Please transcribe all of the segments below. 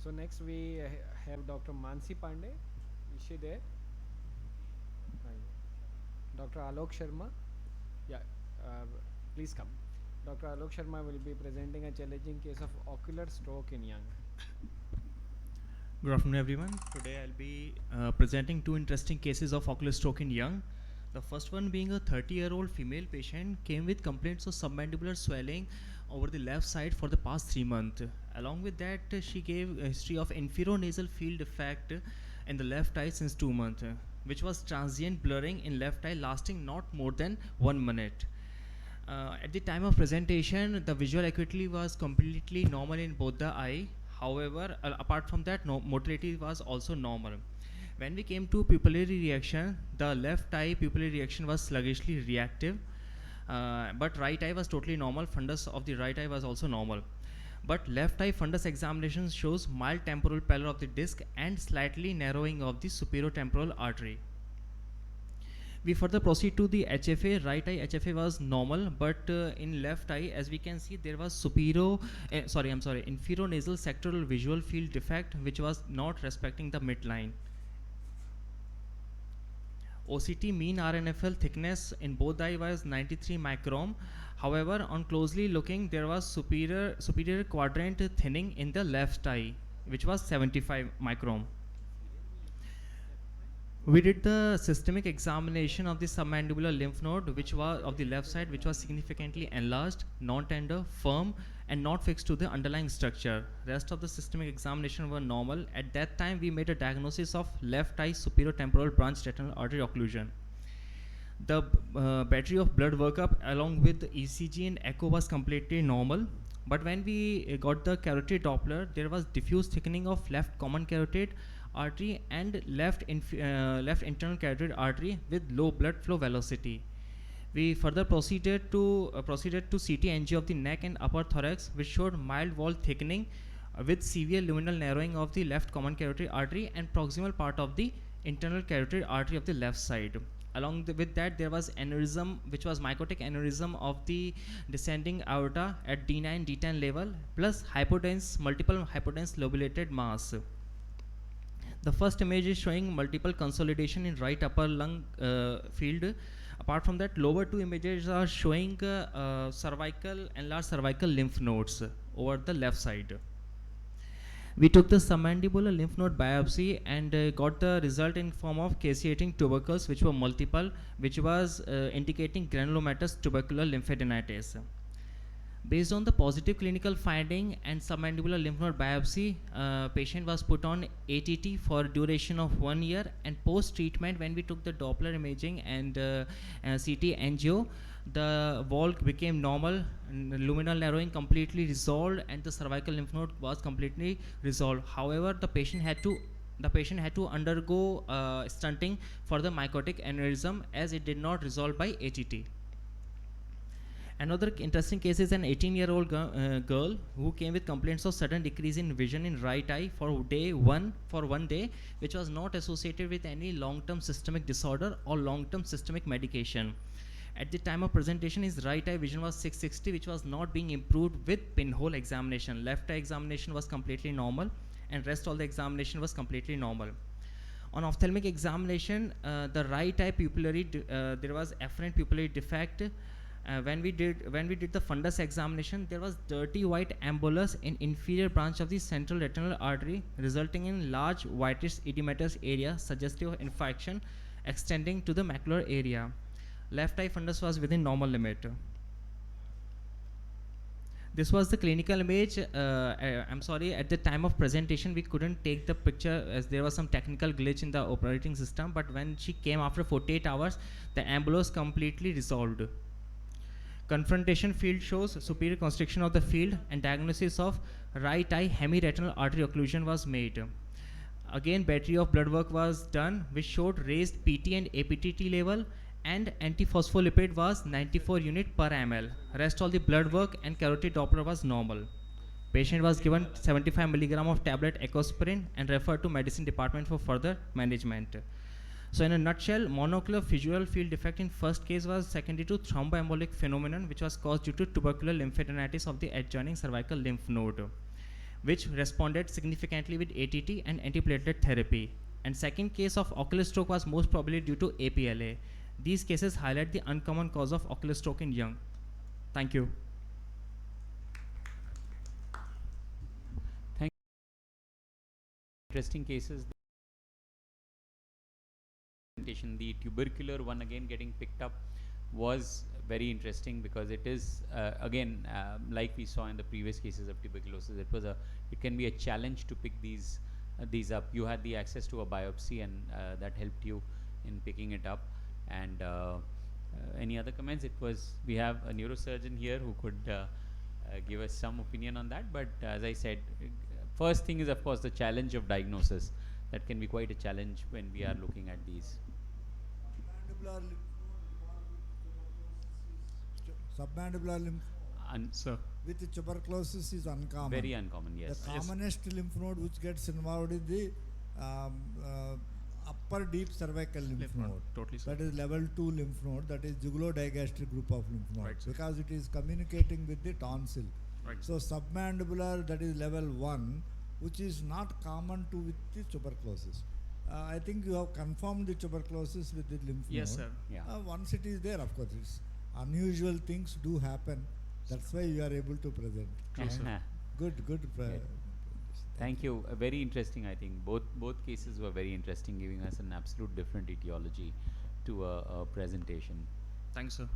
So next we have Dr. Mansi Pandey. Is she there? Hi. Dr. Alok Sharma. Yeah, uh, please come. Dr. Alok Sharma will be presenting a challenging case of ocular stroke in young. Good afternoon, everyone. Today I'll be presenting two interesting cases of ocular stroke in young. The first one being a 30-year-old female patient came with complaints of submandibular swelling over the left side for the past 3 months. Along with that, she gave a history of inferonasal field defect in the left eye since 2 months, which was transient blurring in left eye lasting not more than 1 minute. At the time of presentation, the visual acuity was completely normal in both the eye. However, apart from that, motility was also normal. When we came to pupillary reaction, the left eye pupillary reaction was sluggishly reactive, but right eye was totally normal. Fundus of the right eye was also normal. But left eye fundus examination shows mild temporal pallor of the disc and slightly narrowing of the superior temporal artery. We further proceed to the HFA. Right eye HFA was normal, but in left eye, as we can see, there was inferonasal sectoral visual field defect, which was not respecting the midline. OCT mean RNFL thickness in both eye was 93 micron. However, on closely looking, there was superior quadrant thinning in the left eye, which was 75 micron. We did the systemic examination of the submandibular lymph node, which was of the left side, which was significantly enlarged, non-tender, firm, and not fixed to the underlying structure. Rest of the systemic examination were normal. At that time, we made a diagnosis of left eye superior temporal branch retinal artery occlusion. The battery of blood workup along with the ECG and echo was completely normal. But when we got the carotid Doppler, there was diffuse thickening of left common carotid artery and left internal carotid artery with low blood flow velocity. We further proceeded to CT angio of the neck and upper thorax, which showed mild wall thickening with severe luminal narrowing of the left common carotid artery and proximal part of the internal carotid artery of the left side. Along with that, there was aneurysm, which was mycotic aneurysm of the descending aorta at D9, D10 level, plus multiple hypodense lobulated mass. The first image is showing multiple consolidation in right upper lung field. Apart from that, lower two images are showing enlarged cervical lymph nodes over the left side. We took the submandibular lymph node biopsy and got the result in form of caseating tubercles, which were multiple, which was indicating granulomatous tubercular lymphadenitis. Based on the positive clinical finding and submandibular lymph node biopsy, patient was put on ATT for duration of 1 year, and post-treatment, when we took the Doppler imaging and CT angio, the wall became normal, luminal narrowing completely resolved, and the cervical lymph node was completely resolved. However, the patient had to undergo stunting for the mycotic aneurysm, as it did not resolve by ATT. Another interesting case is an 18-year-old girl who came with complaints of sudden decrease in vision in right eye for 1 day, which was not associated with any long-term systemic disorder or long-term systemic medication. At the time of presentation, his right eye vision was 660, which was not being improved with pinhole examination. Left eye examination was completely normal, and rest all the examination was completely normal. On ophthalmic examination, the right eye pupillary, there was afferent pupillary defect. When we did the fundus examination, there was dirty white embolus in inferior branch of the central retinal artery, resulting in large whitish edematous area suggestive of infection extending to the macular area. Left eye fundus was within normal limit. This was the clinical image. I'm sorry, at the time of presentation we couldn't take the picture as there was some technical glitch in the operating system, but when she came after 48 hours, the embolus completely resolved. Confrontation field shows superior constriction of the field, and diagnosis of right eye hemiretinal artery occlusion was made. Again, battery of blood work was done, which showed raised PT and APTT level, and antiphospholipid was 94 unit per ml. Rest all the blood work and carotid Doppler was normal. Patient was given 75 mg of tablet ecosprin and referred to medicine department for further management. So in a nutshell, monocular visual field defect in first case was secondary to thromboembolic phenomenon, which was caused due to tubercular lymphadenitis of the adjoining cervical lymph node. which responded significantly with ATT and antiplatelet therapy. And second case of ocular stroke was most probably due to APLA. These cases highlight the uncommon cause of ocular stroke in young. Thank you. Thank interesting cases. The tubercular one again getting picked up was very interesting because it is again like we saw in the previous cases of tuberculosis. It can be a challenge to pick these up. You had the access to a biopsy and that helped you in picking it up. And any other comments? We have a neurosurgeon here who could give us some opinion on that. But as I said, first thing is of course the challenge of diagnosis. That can be quite a challenge when we are looking at these. Submandibular lymph Sir. with tuberculosis is uncommon. Very uncommon, yes. The commonest lymph node which gets involved is the upper deep cervical lymph node. Totally, sir. That is level 2 lymph node, that is jugulodigastric group of lymph nodes, Right, sir. because it is communicating with the tonsil. Right. So submandibular, that is level 1, which is not common to with the tuberculosis. I think you have confirmed the tuberculosis with the lymph Yes, node. sir. Yeah. Once it is there, of course, it's unusual things do happen. That's why you are able to present. True, sir. Good. Thank you. Very interesting. I think both cases were very interesting, giving us an absolute different etiology to a presentation. Thanks, sir.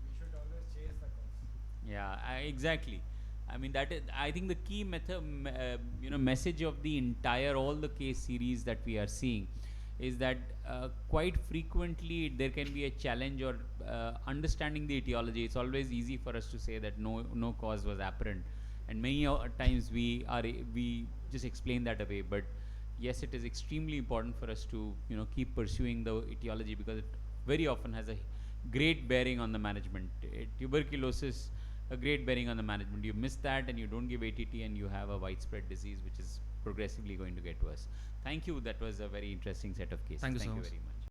We should always chase the cause. Yeah, exactly. I mean that is. I think the key message of the entire all the case series that we are seeing is that quite frequently there can be a challenge or understanding the etiology. It's always easy for us to say that no cause was apparent, and many times we just explain that away. But yes, it is extremely important for us to keep pursuing the etiology because it very often has a great bearing on the management. Tuberculosis, a great bearing on the management. You miss that and you don't give ATT and you have a widespread disease which is progressively going to get worse. Thank you. That was a very interesting set of cases. Thank you so much. very much.